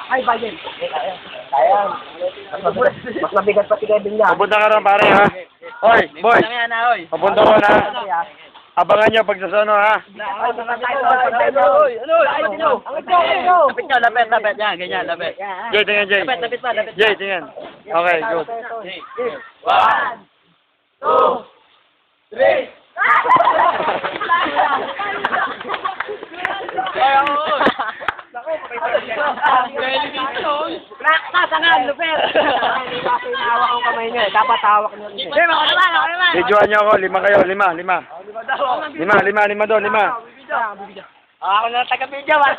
Ay, Biden. Sayang. Mas mabigat pa si Kevin niya. Papunta ka rin pare ha. Hoy, boy. Papunta ko na. Abangan nyo pag sasono ha. Lapit nyo, lapit. Yan, ganyan, lapit. Jay, tingnan Jay. Lapit pa. Jay, tingnan. Okay, good. 1, 2, 3. Tatangan, Luper! Hindi kasi hawak ang kamay niya. Dapat hawak niyo rin. Ako naman. Videoan nyo ako. 5 kayo. 5. 5 doon. 5. Ako na taga-video, ba?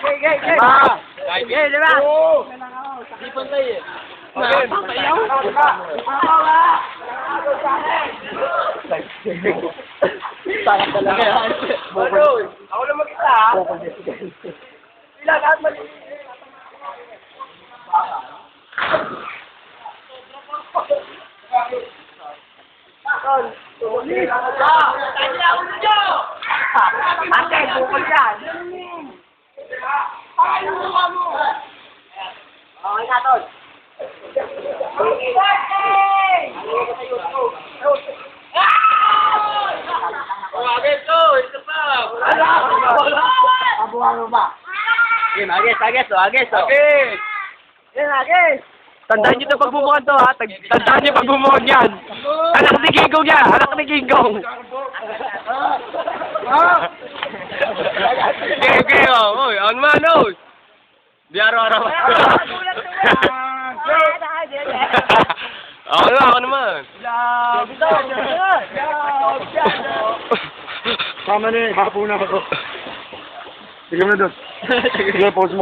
Gay. Gay, di ba? Di pantay eh. Sayang talaga yan. Ako na mag-isa ha. Ilang at mali. Ate, bukol yan. Okay na, Tol. Abuhan mo ba? Agis. Tandaan nyo ito pag bumuhan to ha. Tandaan nyo pag bumuhan yan. Anak ni Ginggong yan. Okay, oh. On man, oh. Di araw-araw. Ako naman. Tama na eh. Hapo na ako. Sige mo na doon. Sige, pause mo.